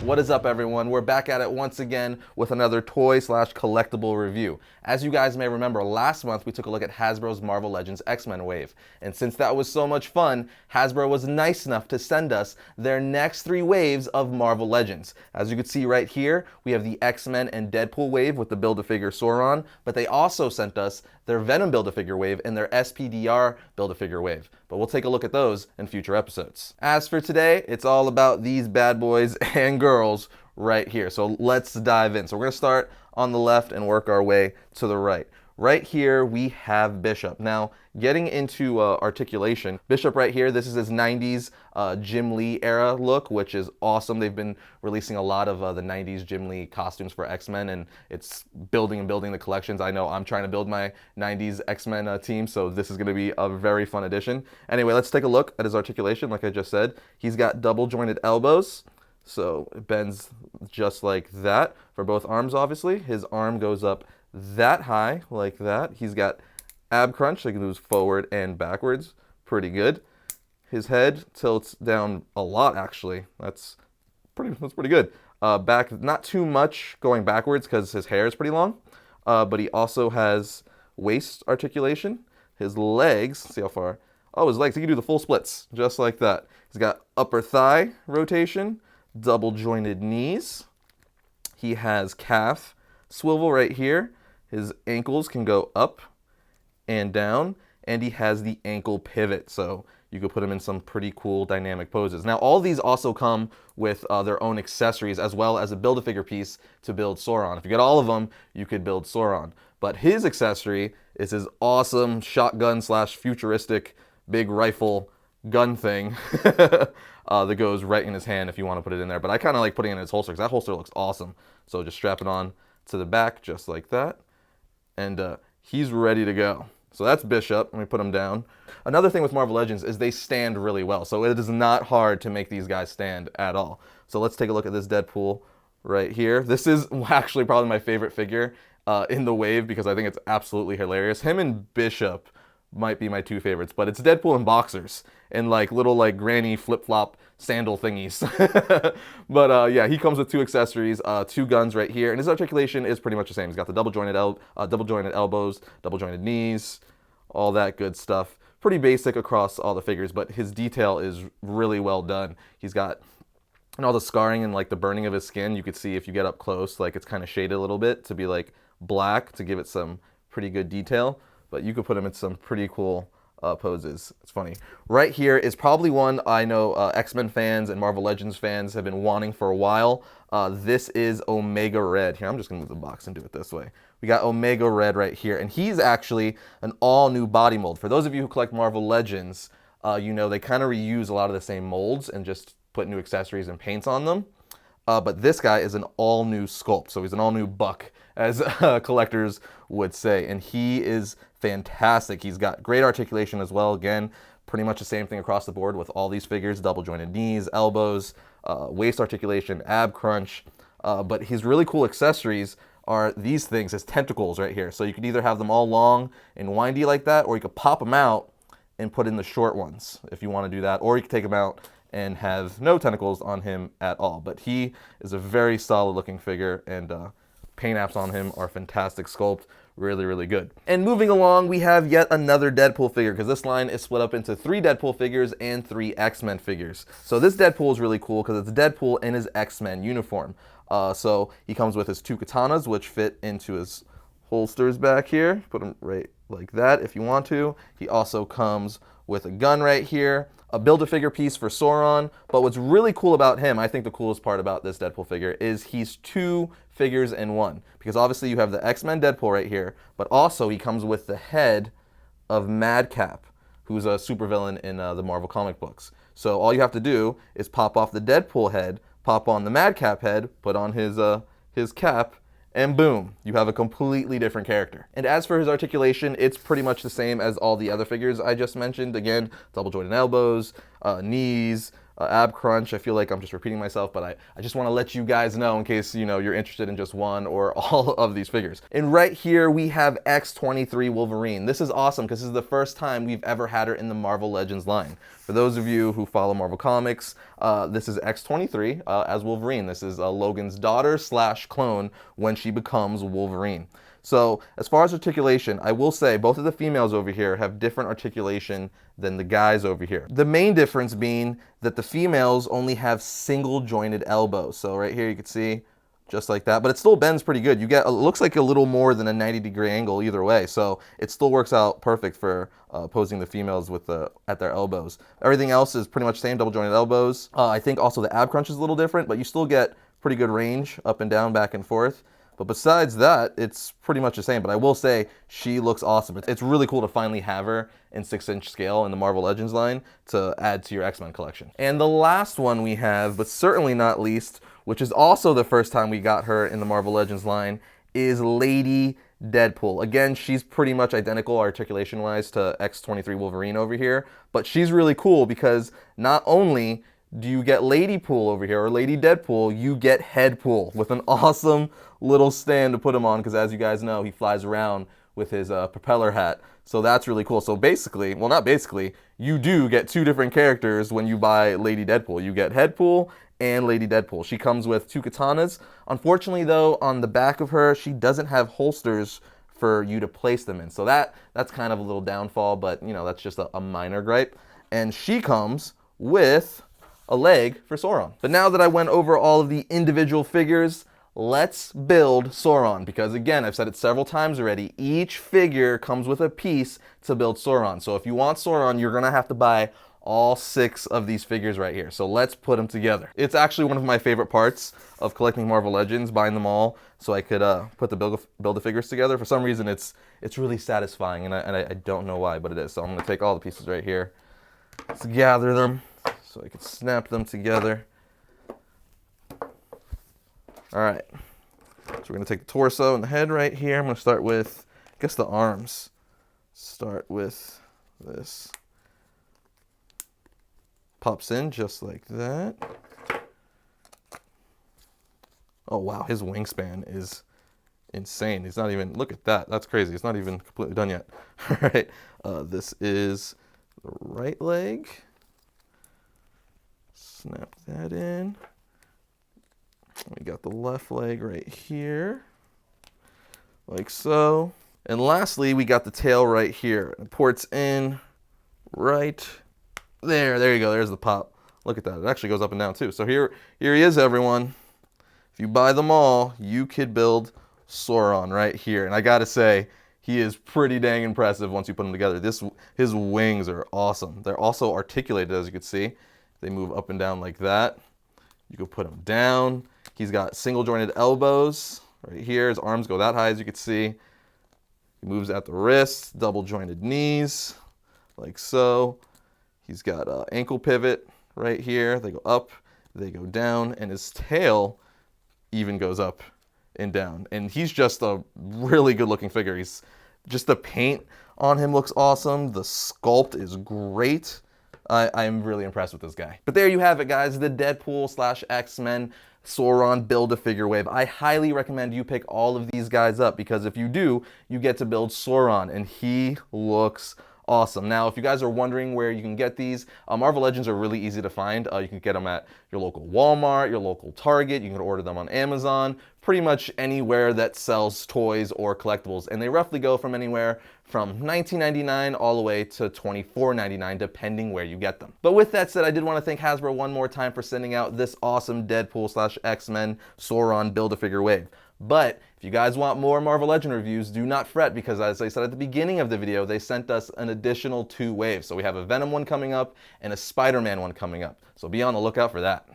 What is up, everyone? We're back at it once again with another toy/collectible review. As you guys may remember, last month we took a look at Hasbro's Marvel Legends X-Men wave. And since that was so much fun, Hasbro was nice enough to send us their next 3 waves of Marvel Legends. As you can see right here, we have the X-Men and Deadpool wave with the Build-A-Figure Sauron, but they also sent us their Venom Build-A-Figure wave and their SPDR Build-A-Figure wave. But we'll take a look at those in future episodes. As for today, it's all about these bad boys and girls right here. So let's dive in. So we're going to start on the left and work our way to the right. Right here, we have Bishop. Now, getting into articulation, Bishop right here, this is his 90s Jim Lee era look, which is awesome. They've been releasing a lot of the 90s Jim Lee costumes for X-Men, and it's building and building the collections. I know I'm trying to build my 90s X-Men team, so this is going to be a very fun addition. Anyway, let's take a look at his articulation. Like I just said, he's got double jointed elbows, so it bends just like that for both arms, obviously. His arm goes up that high, like that. He's got ab crunch, so he can move forward and backwards. Pretty good. His head tilts down a lot, actually. That's pretty good. Back, not too much going backwards because his hair is pretty long. But he also has waist articulation. His legs, see how far? Oh, his legs, he can do the full splits, just like that. He's got upper thigh rotation, double jointed knees. He has calf swivel right here. His ankles can go up and down, and he has the ankle pivot, so you could put him in some pretty cool dynamic poses. Now, all these also come with their own accessories, as well as a Build-A-Figure piece to build Sauron. If you get all of them, you could build Sauron. But his accessory is his awesome shotgun/futuristic big rifle gun thing that goes right in his hand if you want to put it in there. But I kind of like putting it in his holster because that holster looks awesome. So just strap it on to the back just like that. And he's ready to go. So that's Bishop. Let me put him down. Another thing with Marvel Legends is they stand really well. So it is not hard to make these guys stand at all. So let's take a look at this Deadpool right here. This is actually probably my favorite figure in the wave because I think it's absolutely hilarious. Him and Bishop might be my 2 favorites, but it's Deadpool in boxers and like little like granny flip-flop sandal thingies. But yeah, he comes with 2 accessories, 2 guns right here, and his articulation is pretty much the same. He's got the double jointed elbows, double jointed knees, all that good stuff. Pretty basic across all the figures, but his detail is really well done. He's got all the scarring and like the burning of his skin. You could see if you get up close, like it's kind of shaded a little bit to be like black to give it some pretty good detail. But you could put him in some pretty cool poses. It's funny. Right here is probably one I know X-Men fans and Marvel Legends fans have been wanting for a while. This is Omega Red. Here, I'm just going to move the box and do it this way. We got Omega Red right here, and he's actually an all-new body mold. For those of you who collect Marvel Legends, you know they kind of reuse a lot of the same molds and just put new accessories and paints on them. But this guy is an all-new sculpt, so he's an all-new buck, as collectors would say, and he is fantastic. He's got great articulation as well. Again, pretty much the same thing across the board with all these figures, double jointed knees, elbows, waist articulation, ab crunch. But his really cool accessories are these things, his tentacles right here. So you could either have them all long and windy like that, or you could pop them out and put in the short ones if you want to do that, or you could take them out and have no tentacles on him at all. But he is a very solid looking figure, and paint apps on him are fantastic sculpt. Really, really good. And moving along, we have yet another Deadpool figure, because this line is split up into 3 Deadpool figures and 3 X-Men figures. So this Deadpool is really cool because it's Deadpool in his X-Men uniform. So he comes with his 2 katanas, which fit into his holsters back here. Put them right like that if you want to. He also comes with a gun right here, a Build-A-Figure piece for Sauron. But what's really cool about him, I think the coolest part about this Deadpool figure, is he's 2 figures in one. Because obviously you have the X-Men Deadpool right here, but also he comes with the head of Madcap, who's a supervillain in the Marvel comic books. So all you have to do is pop off the Deadpool head, pop on the Madcap head, put on his cap, and boom, you have a completely different character. And as for his articulation, it's pretty much the same as all the other figures I just mentioned. Again, double jointed elbows, knees, ab crunch. I feel like I'm just repeating myself, but I just want to let you guys know in case, you know, you're interested in just one or all of these figures. And right here we have X-23 Wolverine. This is awesome because this is the first time we've ever had her in the Marvel Legends line. For those of you who follow Marvel Comics, this is X-23 as Wolverine. This is Logan's daughter / clone when she becomes Wolverine. So as far as articulation, I will say both of the females over here have different articulation than the guys over here. The main difference being that the females only have single jointed elbows. So right here you can see just like that, but it still bends pretty good. You get, it looks like a little more than a 90-degree angle either way. So it still works out perfect for posing the females with at their elbows. Everything else is pretty much the same, double jointed elbows. I think also the ab crunch is a little different, but you still get pretty good range up and down, back and forth. But besides that, it's pretty much the same. But I will say, she looks awesome. It's really cool to finally have her in 6-inch scale in the Marvel Legends line to add to your X-Men collection. And the last one we have, but certainly not least, which is also the first time we got her in the Marvel Legends line, is Lady Deadpool. Again, she's pretty much identical articulation-wise to X-23 Wolverine over here. But she's really cool because not only do you get Lady Pool over here, or Lady Deadpool, you get Headpool with an awesome little stand to put him on, because as you guys know, he flies around with his propeller hat. So that's really cool. So basically, well, not basically, you do get two different characters when you buy Lady Deadpool. You get Headpool and Lady Deadpool. She comes with 2 katanas. Unfortunately, though, on the back of her, she doesn't have holsters for you to place them in. So that's kind of a little downfall, but, you know, that's just a minor gripe. And she comes with a leg for Sauron. But now that I went over all of the individual figures, let's build Sauron, because again, I've said it several times already, each figure comes with a piece to build Sauron. So if you want Sauron, you're gonna have to buy all 6 of these figures right here. So let's put them together. It's actually one of my favorite parts of collecting Marvel Legends, buying them all so I could put the build the figures together. For some reason, it's really satisfying, and I don't know why, but it is. So I'm gonna take all the pieces right here. Let's gather them so I can snap them together. All right, so we're gonna take the torso and the head right here. I'm gonna start with, I guess, the arms. Start with this. Pops in just like that. Oh wow, his wingspan is insane. He's not even, look at that, that's crazy. It's not even completely done yet. All right, this is the right leg. Snap that in. We got the left leg right here, like so. And lastly, we got the tail right here. It ports in right there. There you go, there's the pop. Look at that, it actually goes up and down too. So here he is, everyone. If you buy them all, you could build Sauron right here. And I gotta say, he is pretty dang impressive once you put them together. His wings are awesome. They're also articulated, as you can see. They move up and down like that. You can put him down. He's got single jointed elbows right here. His arms go that high, as you can see. He moves at the wrists, double jointed knees, like so. He's got an ankle pivot right here. They go up, they go down, and his tail even goes up and down. And he's just a really good looking figure. He's just, the paint on him looks awesome. The sculpt is great. I'm really impressed with this guy. But there you have it, guys, the Deadpool / X-Men Sauron Build-A-Figure wave. I highly recommend you pick all of these guys up, because if you do, you get to build Sauron, and he looks awesome. Now, if you guys are wondering where you can get these, Marvel Legends are really easy to find. You can get them at your local Walmart, your local Target. You can order them on Amazon, pretty much anywhere that sells toys or collectibles. And they roughly go from anywhere from $19.99 all the way to $24.99, depending where you get them. But with that said, I did want to thank Hasbro one more time for sending out this awesome Deadpool / X-Men Sauron Build-A-Figure wave. But if you guys want more Marvel Legend reviews, do not fret, because as I said at the beginning of the video, they sent us an additional 2 waves. So we have a Venom one coming up and a Spider-Man one coming up. So be on the lookout for that.